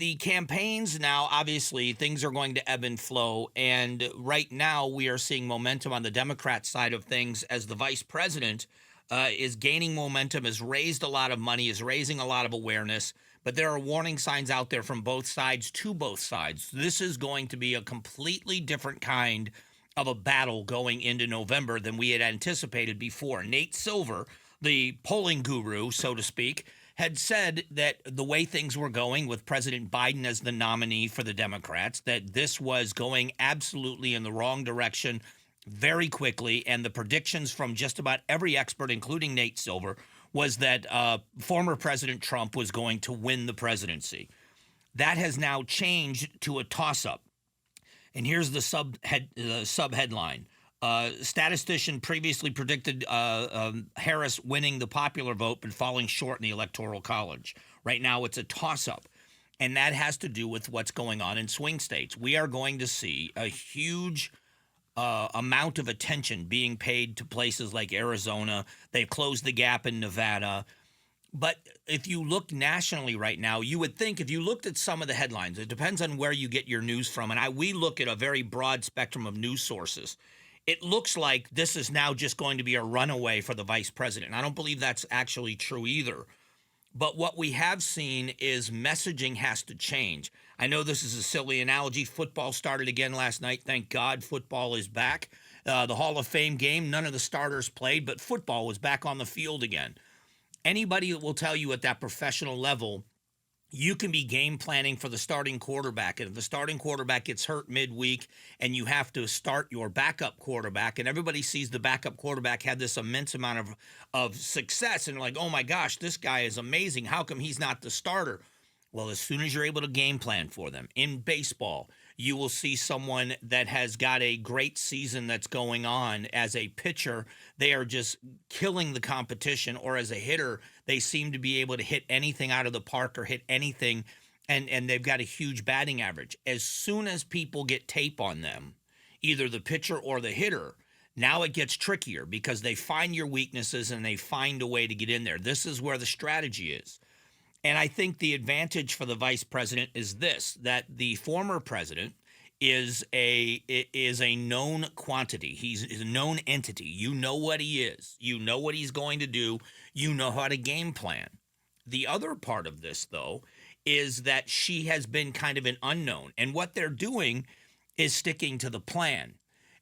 the campaigns now, obviously, things are going to ebb and flow. And right now, we are seeing momentum on the Democrat side of things as the vice president is gaining momentum, has raised a lot of money, is raising a lot of awareness. But there are warning signs out there from both sides to both sides. This is going to be a completely different kind of a battle going into November than we had anticipated before. Nate Silver, the polling guru, so to speak, had said that the way things were going with President Biden as the nominee for the Democrats, that this was going absolutely in the wrong direction very quickly. And the predictions from just about every expert, including Nate Silver, was that former President Trump was going to win the presidency. That has now changed to a toss-up. And here's the sub-headline. Statistician previously predicted Harris winning the popular vote but falling short in the Electoral College. Right now it's a toss-up. And that has to do with what's going on in swing states. We are going to see a huge amount of attention being paid to places like Arizona. They've closed the gap in Nevada. But if you look nationally right now, you would think if you looked at some of the headlines, it depends on where you get your news from. And we look at a very broad spectrum of news sources. It looks like this is now just going to be a runaway for the vice president. I don't believe that's actually true either. But what we have seen is messaging has to change. I know this is a silly analogy. Football started again last night. Thank God football is back. The Hall of Fame game, none of the starters played, but football was back on the field again. Anybody that will tell you at that professional level, you can be game planning for the starting quarterback. And if the starting quarterback gets hurt midweek and you have to start your backup quarterback, and everybody sees the backup quarterback had this immense amount of success, and like, oh my gosh, this guy is amazing. How come he's not the starter? Well, as soon as you're able to game plan for them in baseball, you will see someone that has got a great season that's going on. As a pitcher, they are just killing the competition, or as a hitter, they seem to be able to hit anything out of the park or hit anything, and they've got a huge batting average. As soon as people get tape on them, either the pitcher or the hitter, now it gets trickier because they find your weaknesses and they find a way to get in there. This is where the strategy is. And I think the advantage for the vice president is this, that the former president is a known quantity. He's a known entity. You know what he is. You know what he's going to do. You know how to game plan. The other part of this, though, is that she has been kind of an unknown. And what they're doing is sticking to the plan.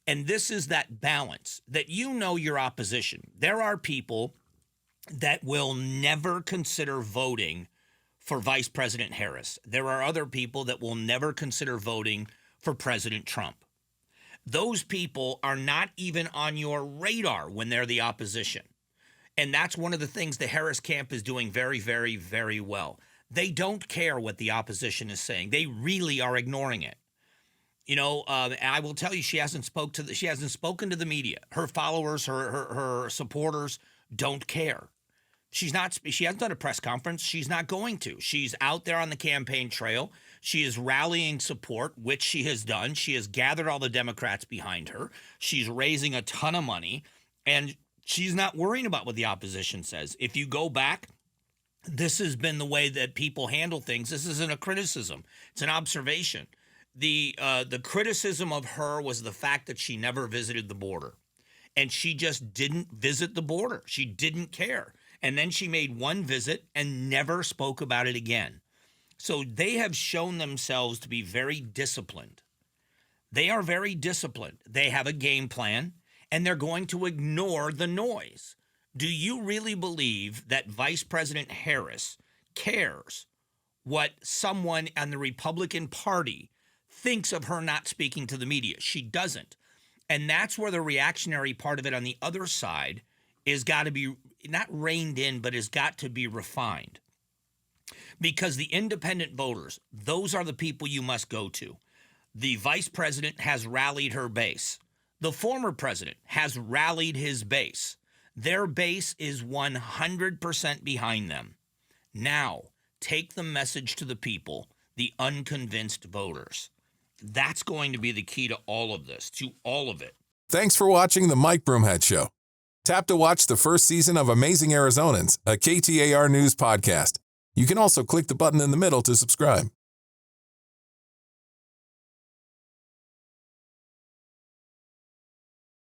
And this is that balance that you know your opposition. There are people that will never consider voting for Vice President Harris. There are other people that will never consider voting for President Trump. Those people are not even on your radar when they're the opposition. And that's one of the things the Harris camp is doing very, very, very well. They don't care what the opposition is saying. They really are ignoring it. You know, and I will tell you, she hasn't spoken to the media. Her followers, her supporters don't care. She hasn't done a press conference. She's not going to. She's out there on the campaign trail. She is rallying support, which she has done. She has gathered all the Democrats behind her. She's raising a ton of money, and she's not worrying about what the opposition says. If you go back, this has been the way that people handle things. This isn't a criticism. It's an observation. The criticism of her was the fact that she never visited the border, and she just didn't visit the border. She didn't care. And then she made one visit and never spoke about it again. So they have shown themselves to be very disciplined. They are very disciplined. They have a game plan, and they're going to ignore the noise. Do you really believe that Vice President Harris cares what someone on the Republican Party thinks of her not speaking to the media? She doesn't. And that's where the reactionary part of it on the other side is got to be not reined in, but has got to be refined. Because the independent voters, those are the people you must go to. The vice president has rallied her base. The former president has rallied his base. Their base is 100% behind them. Now, take the message to the people, the unconvinced voters. That's going to be the key to all of this, to all of it. Thanks for watching The Mike Broomhead Show. Tap to watch the first season of Amazing Arizonans, a KTAR News podcast. You can also click the button in the middle to subscribe.